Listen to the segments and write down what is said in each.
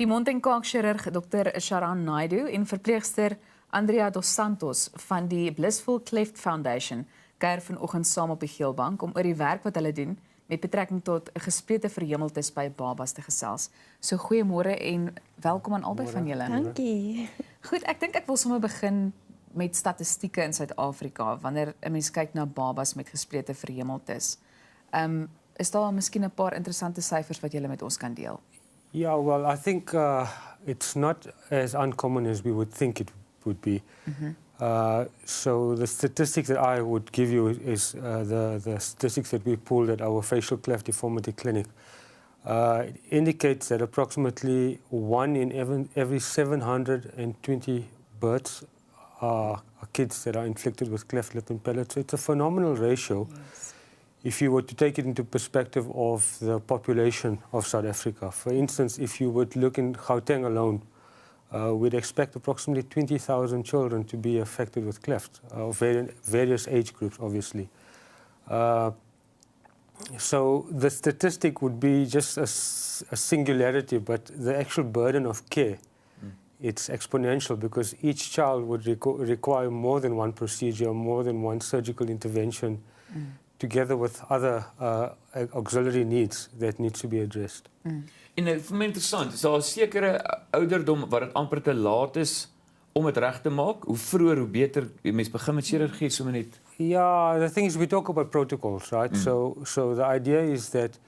Die mond- en kaak-chirurg Dr. Sharan Naidoo en verpleegster Andrea Dos Santos van die Blissful Cleft Foundation kuier vanoggend saam op die geelbank om oor die werk wat hulle doen met betrekking tot gesplete verheemeltes by babas te gesels. So goeiemôre en welkom aan albei van julle. Dankie. Goed, ek dink ek wil sommer begin met statistieke in Suid-Afrika wanneer 'n mens kyk na babas met gesplete verheemeltes. Is daar miskien 'n paar interessante syfers wat julle met ons kan deel? Yeah, well, I think it's not as uncommon as we would think it would be. So the statistics that I would give you is the statistics that we pulled at our facial cleft deformity clinic. It indicates that approximately 1 in every 720 births are kids that are inflicted with cleft lip and palate. So it's a phenomenal ratio. Yes. If you were to take it into perspective of the population of South Africa. For instance, if you would look in Gauteng alone, we'd expect approximately 20,000 children to be affected with cleft, of various age groups, obviously. So the statistic would be just a singularity, but the actual burden of care, it's exponential because each child would require more than one procedure, more than one surgical intervention, together with other auxiliary needs that needs to be addressed. En vir my interessant, is daar 'n sekere ouderdom wat dit amper te laat is om dit reg te maak? Hoe vroeër hoe beter. Mense begin met chirurgie sommer net. Yeah, the thing is we talk about protocols, right? So the idea is that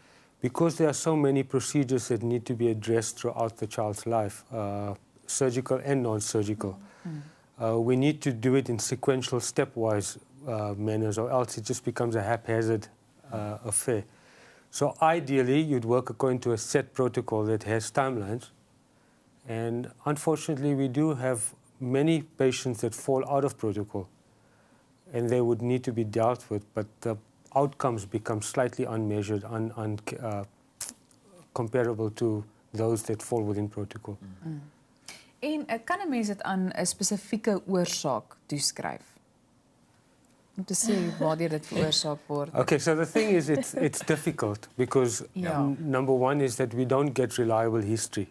because there are so many procedures that need to be addressed throughout the child's life, surgical and non-surgical, we need to do it in sequential, stepwise manners, or else it just becomes a haphazard affair. So ideally, you'd work according to a set protocol that has timelines. And unfortunately, we do have many patients that fall out of protocol. And they would need to be dealt with, but the outcomes become slightly unmeasured, comparable to those that fall within protocol. En kan 'n mens dit aan 'n spesifieke oorsaak toeskryf? Om te sê waardeur dit veroorsaak word. Okay, so the thing is, it's difficult because number one is that we don't get reliable history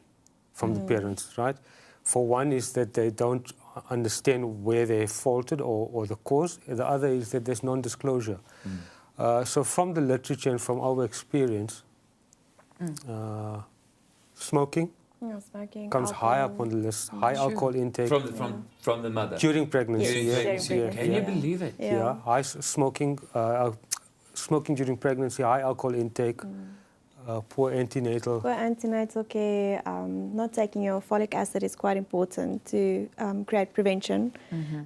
from the parents, right? For one is that they don't understand where they faulted or the cause. The other is that there's non-disclosure. So from the literature and from our experience, smoking comes high up on the list. High alcohol intake From the mother. during pregnancy. Yes, during pregnancy. Can you believe it? Yeah, high smoking, smoking during pregnancy, high alcohol intake, poor antenatal. For antenatal care, not taking your folic acid is quite important to create prevention.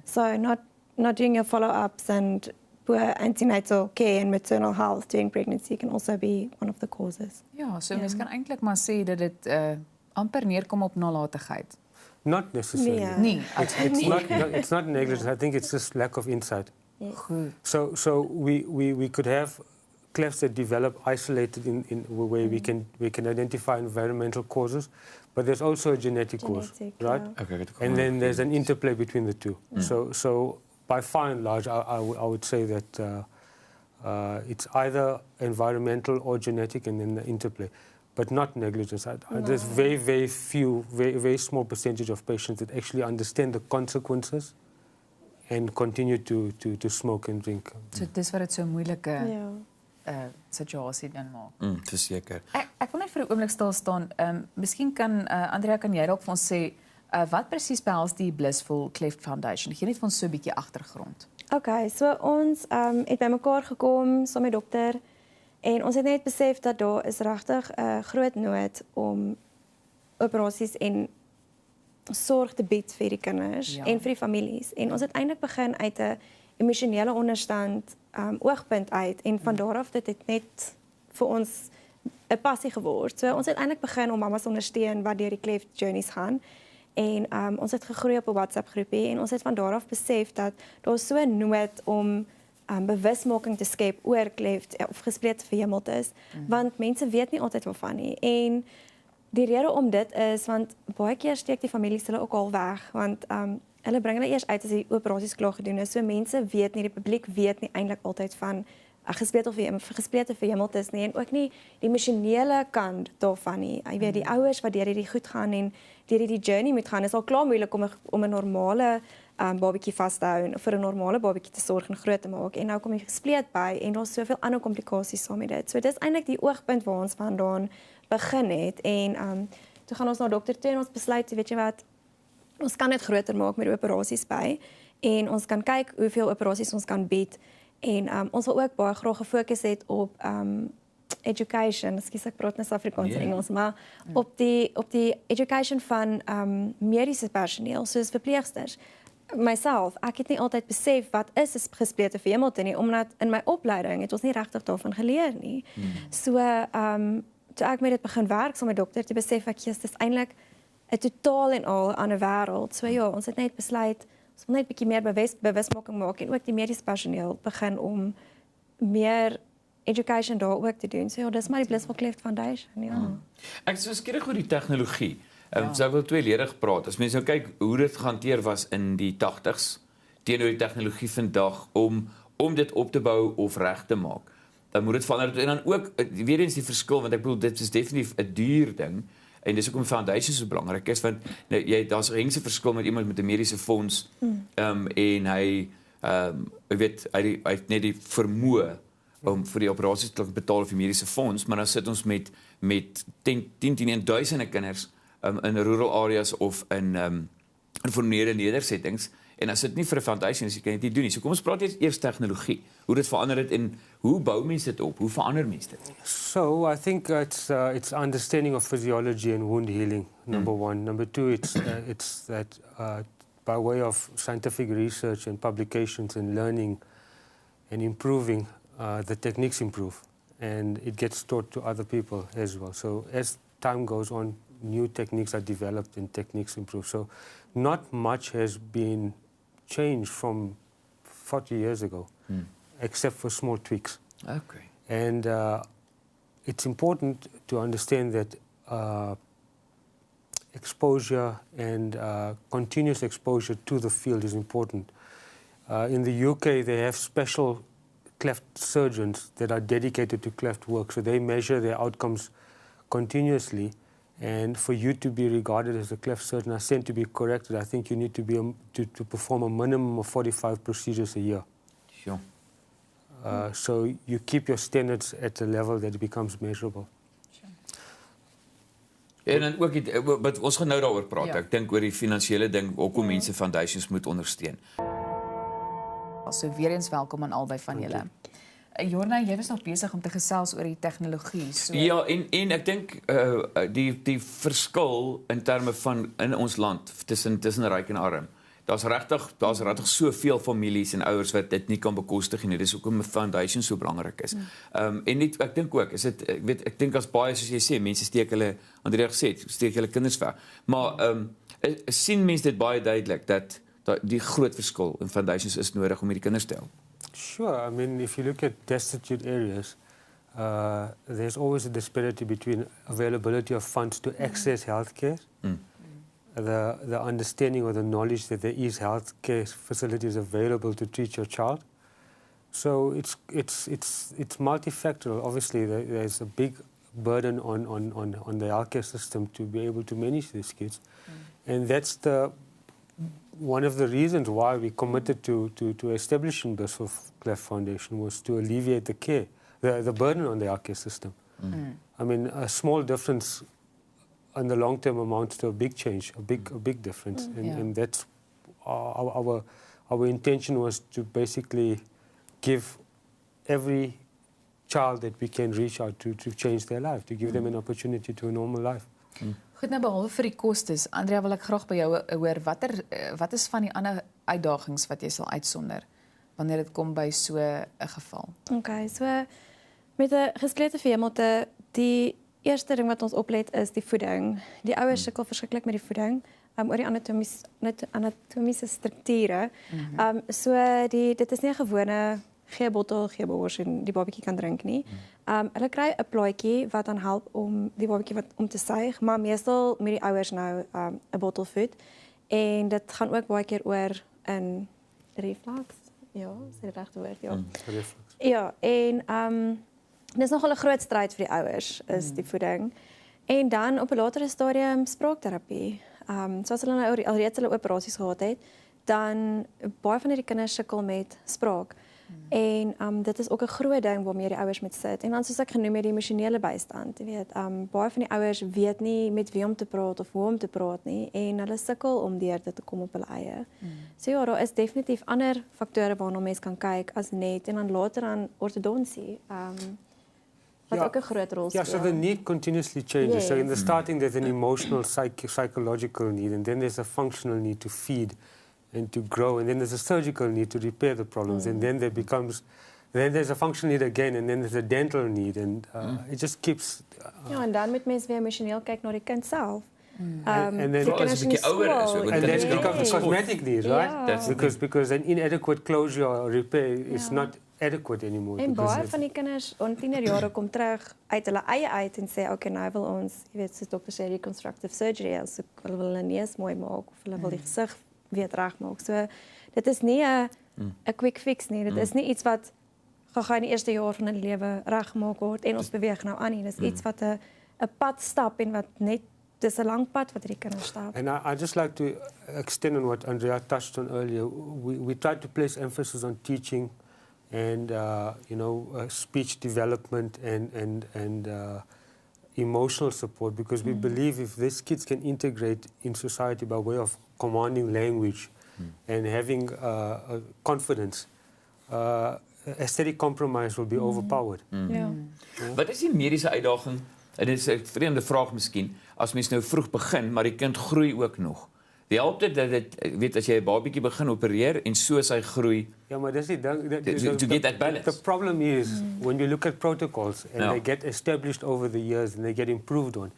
So not doing your follow-ups and poor antenatal care and maternal health during pregnancy can also be one of the causes. Ja, so mens kan eintlik maar sê dat dit amper neerkom op nalatigheid. Not necessarily. Yeah. Nee, It's not negligence. I think it's just lack of insight. Yes. goed. So we could have clefts that develop isolated in where we can identify environmental causes, but there's also a genetic cause, right? Yeah. Okay, And then there's an interplay between the two. So by far and large, I would say that it's either environmental or genetic, and then the interplay, but not negligence. There's very few, very small percentage of patients that actually understand the consequences and continue to smoke and drink. So dis wat dit so 'n moeilike Yeah. situasie dan maak. Verseker. Ek wil net vir 'n oomblik stil staan. Miskien kan Andrea, kan jy dalk vir ons sê wat presies behels die Blissful Cleft Foundation? Gee net vir ons so 'n bietjie agtergrond. Okay, so ons het bymekaar gekom saam met dokter en ons het net besef dat daar is regtig 'n groot nood om operasies en sorg te bied vir die kinders en vir die families. En ons het eintlik begin uit 'n emosionele onderstand oogpunt uit en van daar af dit het net vir ons 'n passie geword. So ons het eintlik begin om mamas te ondersteun wat deur die cleft journeys gaan. En ons het gegroei op 'n WhatsApp groepie en ons het van daar af besef dat daar so 'n nood om bewusmaking te skep oor cleft of gesplete verheemeltes, want mense weet nie altyd waarvan nie. En die rede om dit is want baie keer steek die families hulle ook al weg, want hulle bring hulle eers uit as die operasies klaar gedoen is. So mense weet nie, die publiek weet nie eintlik altyd van gesplete verheemeltes nie, en ook nie die emosionele kant daarvan nie. Jy weet, die ouers wat deur hierdie goed gaan en deur hierdie journey moet gaan, is al klaar moeilik om 'n normale babatjie vas te hou en vir 'n normale babatjie te sorg en groot te maak. En nou kom jy gespleet by en daar's soveel ander komplikasies saam met dit. So dis eintlik die oogpunt waar ons vandaan begin het. En toe gaan ons na dokter toe en ons besluit, weet jy wat, ons kan dit groter maak met operasies by en ons kan kyk hoeveel operasies ons kan bied. En ons wil ook baie graag gefokus het op education, ekskuus ek praat net Afrikaans en Engels, maar op die education van mediese personeel, soos verpleegsters. Myself, ek het nie altyd besef wat is 'n gesplete verheemelte nie, omdat in my opleiding het ons nie regtig daarvan geleer nie. So, toe ek met dit begin werk saam met dokter, toe besef ek, dis eintlik 'n totaal en al 'n ander wêreld. So ja, ons het net besluit, ons wil net 'n bietjie meer bewusmaking maak en ook die mediese personeel begin om meer education daar ook te doen. So ja, dis maar die Blissful Cleft Foundation, ja. Ek is so skieurig oor die tegnologie. So ek wil tweeledig praat. As mense nou kyk hoe dit gehanteer was in die 80s teenoor die tegnologie vandag om dit op te bou of reg te maak, dan moet dit verander. En dan ook weer eens die verskil, want ek bedoel dit is definitief 'n duur ding en dis hoekom foundation so belangrik is, want nou, daar's 'n hengse verskil met iemand met 'n mediese fonds en hy weet hy het net die vermoë om vir die operasies te betaal of die mediese fonds, maar dan sit ons met 10 en duisende kinders in rural areas of in informele nedersettings, en as dit nie vir 'n foundation is, jy kan dit nie doen nie. So kom ons praat eers tegnologie, hoe dit verander het en hoe bou mense dit op, hoe verander mense dit? So I think it's understanding of physiology and wound healing, number one. Number two, it's that by way of scientific research and publications and learning and improving, the techniques improve and it gets taught to other people as well. So as time goes on, new techniques are developed and techniques improve. So not much has been changed from 40 years ago, except for small tweaks. Okay. And it's important to understand that exposure and continuous exposure to the field is important. In the UK, they have special cleft surgeons that are dedicated to cleft work. So they measure their outcomes continuously. And for you to be regarded as a cleft surgeon, I stand to be corrected, I think you need to be to perform a minimum of 45 procedures a year. Sure. So you keep your standards at a level that it becomes measurable. Sure. En dan ook wat ons gaan nou daaroor praat. Ek dink oor die finansiële ding, hoekom mense foundations moet ondersteun. So weer eens welkom aan albei van julle. Jorna, jy was nog besig om te gesels oor die tegnologie. So. Ja, en ek dink die verskil in terme van in ons land tussen ryk en arm. Daar's regtig soveel families en ouers wat dit nie kan bekostig nie. Dis hoekom 'n foundation so belangrik is. En net ek dink ook, is dit ek dink as baie soos jy sê, mense steek hulle, Andrea gesê, steek hulle kinders weg. Maar sien mense dit baie duidelik dat die groot verskil in foundations is nodig om hierdie kinders te help. Sure. I mean, if you look at destitute areas, there's always a disparity between availability of funds to access healthcare, the understanding or the knowledge that there is healthcare facilities available to treat your child. So it's multifactorial. Obviously, there's a big burden on the healthcare system to be able to manage these kids, and that's one of the reasons why we committed to establishing Blissful Cleft Foundation was to alleviate the care, the burden on the healthcare system. I mean, a small difference in the long term amounts to a big change, a big difference, and that's our intention was to basically give every child that we can reach out to change their life, to give them an opportunity to a normal life. Goed, nou behalwe vir die kostes, Andrea, wil ek graag by jou hoor, wat is van die ander uitdagings wat jy sal uitsonder wanneer dit kom by so 'n geval? Okay, so met 'n gesplete verheemelte, die eerste ding wat ons oplet is die voeding. Die ouers sukkel verskriklik met die voeding, oor die anatomiese strukture. So dit is nie 'n gewone gee bottel, gee bors en die babatjie kan drink nie. Hulle kry 'n plaatjie wat dan help om die babatjie om te suig, maar meestal met die ouers nou 'n bottel voed. En dit gaan ook baie keer oor in reflux. Ja, is dit regte woord? Ja. Ja, en dis nogal 'n groot stryd vir die ouers is die voeding. En dan op 'n latere stadium spraakterapie. Soos hulle nou alreeds hulle operasies gehad het, dan baie van hierdie kinders sukkel met spraak. En dit is ook 'n groot ding waarmee die ouers moet sit. En dan soos ek genoem het, die emosionele bystand, jy weet, baie van die ouers weet nie met wie om te praat of hoe om te praat nie en hulle sukkel om deur dit te kom op hulle eie. So ja, daar is definitief ander faktore waarna mens kan kyk as net en dan later aan ortodonsie. Wat ook 'n groot rol speel. Yeah, so the need continuously changes. Yes. So in the starting there's an emotional, psychological need, and then there's a functional need to feed and to grow, and then there's a surgical need to repair the problems, and then then there's a functional need again, and then there's a dental need, and it just keeps... Ja, en dan moet mens weer emosioneel kyk na die kind self. And then die kinders as 'n in die bietjie ouer is, skool, ook, and Yes. then it becomes a cosmetic need, right? Yeah. Because an inadequate closure or repair is not adequate anymore. En because baie it's- van die kinders in tienerjare kom terug uit hulle eie uit en sê okay, nou wil ons, jy weet, soos dokter sê reconstructive surgery, as hulle wil hulle neus mooi maak of hulle wil die gesig weer regmaak. So dit is nie 'n quick fix nie. Dit is nie iets wat gaan in die eerste jaar van hulle lewe regmaak word en ons beweeg nou aan nie. Dis iets wat 'n pad stap en wat net dis 'n lang pad wat hierdie kinders stap. And I just like to extend on what Andrea touched on earlier. We tried to place emphasis on teaching and speech development and emotional support, because we believe if these kids can integrate in society by way of commanding language and having confidence, aesthetic compromise will be overpowered. Ja. Wat is die mediese uitdaging? En dit is 'n vreemde vraag miskien, as mens nou vroeg begin, maar die kind groei ook nog. Help dit dat dit, weet, as jy 'n babietjie begin opereer en soos hy groei, Yeah, but that's it. to get that balance. The problem is when you look at protocols and Yeah. they get established over the years and they get improved on,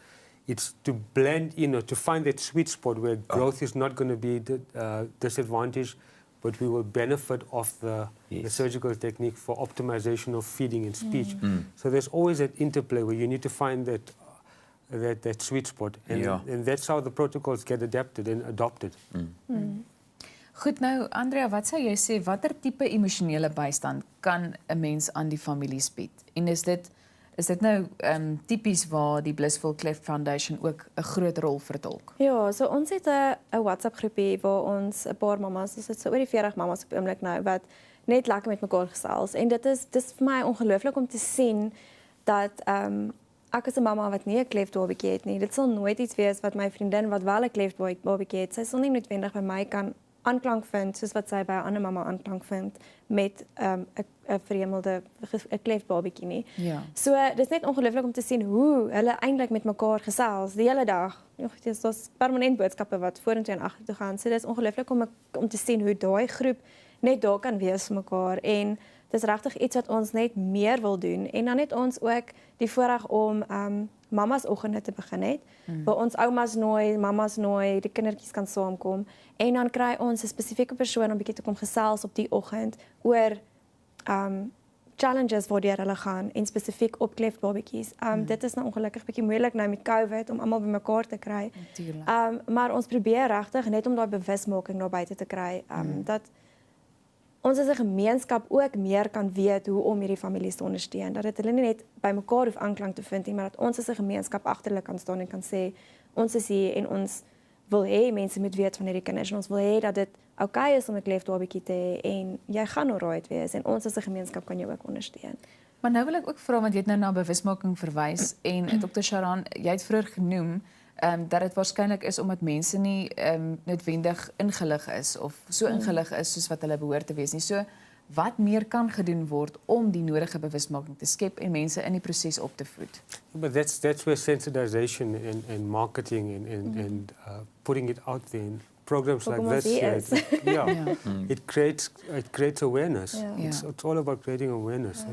it's to blend in or to find that sweet spot where growth is not going to be disadvantaged, but we will benefit off the surgical technique for optimization of feeding and speech. So there's always that interplay where you need to find that sweet spot, and that's how the protocols get adapted and adopted. Goed, nou Andrea, wat sou jy sê, watter tipe emosionele bystand kan 'n mens aan die families bied? En is dit nou tipies waar die Blissful Cleft Foundation ook 'n groot rol vertolk? Ja, so ons het 'n WhatsApp groepie waar ons 'n paar mammas, ons het so oor die 40 mammas op oomblik nou wat net lekker met mekaar gesels en dis vir my ongelooflik om te sien dat ek as 'n mamma wat nie 'n kleftbabietjie het nie, dit sal nooit iets wees wat my vriendin wat wel 'n kleftbabietjie het, sy sal nie noodwendig by my kan aanklank vind soos wat sy by 'n ander mamma aanklank vind met 'n verheemelde 'n kleftbabietjie nie. Ja. So dis net ongelooflik om te sien hoe hulle eintlik met mekaar gesels die hele dag. Dis permanent boodskappe wat vorentoe en agtertoe gaan. So dis ongelooflik om te sien hoe daai groep net daar kan wees vir mekaar en dis regtig iets wat ons net meer wil doen en dan het ons ook die voorreg om mammas oggende te begin het waar ons oumas nooi, mammas nooi, die kindertjies kan saamkom en dan kry ons 'n spesifieke persoon om bietjie te kom gesels op die oggend oor challenges waardeur hulle gaan en spesifiek op kleftbabietjies. Dit is nou ongelukkig bietjie moeilik nou met COVID om almal bymekaar te kry. Natuurlijk. Maar ons probeer regtig net om daai bewusmaking daar buite te kry dat ons as 'n gemeenskap ook meer kan weet hoe om hierdie families te ondersteun. Dat dit hulle nie net bymekaar hoef aanklank te vind nie, maar dat ons as 'n gemeenskap agter hulle kan staan en kan sê ons is hier en ons wil hê mense moet weet van hierdie kinders en ons wil hê dat dit oukei is om 'n kleftbabietjie te hê en jy gaan alright wees en ons as 'n gemeenskap kan jou ook ondersteun. Maar nou wil ek ook vra, want jy het nou na bewusmaking verwys en Dr. Sharan, jy het vroeër genoem dat dit waarskynlik is omdat mense nie noodwendig ingelig is of so ingelig is soos wat hulle behoort te wees nie. So wat meer kan gedoen word om die nodige bewusmaking te skep en mense in die proses op te voed? But that's where sensitization and marketing and putting it out there in programs like this. It creates awareness. Yeah. It's all about creating awareness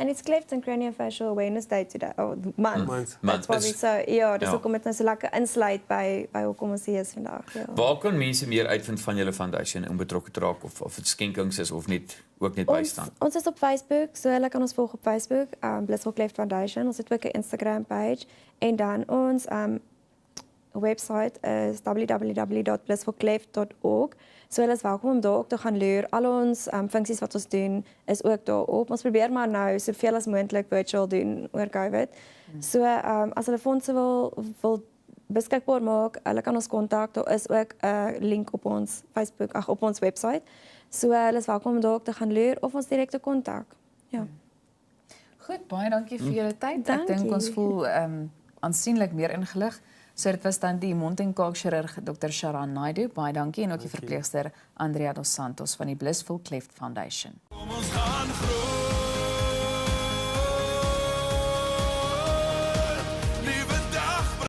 And it's Cleft and Craniofacial Awareness Day today. Oh, month. Month. That's why we so ja, dis hoekom dit nou so lekker insluit by hoekom ons hier is vandag. Ja. Waar kan mense meer uitvind van julle foundation om betrokke te raak of dit skenkings is of ook net bystand? Ons is op Facebook, so hulle kan ons volg op Facebook, Blissful Cleft Foundation. Ons het ook 'n Instagram page en dan ons website is www.blissfulcleft.org. So hulle is welkom om daar ook te gaan leer. Al ons funksies wat ons doen is ook daarop. Ons probeer maar nou soveel as moontlik virtual doen oor COVID. So as hulle fondse wil beskikbaar maak, hulle kan ons kontak. Daar is ook 'n link op ons Facebook, op ons website. So hulle is welkom om daar ook te gaan leer of ons direkte kontak. Ja. Goed, baie dankie vir julle tyd. Ek Dankie. dink ons voel aansienlik meer ingelig. So dit was dan die mond- en kaakchirurg Dr. Sharan Naidoo. Baie dankie en ook die verpleegster Andrea Dos Santos van die Blissful Cleft Foundation. Kom ons gaan groei.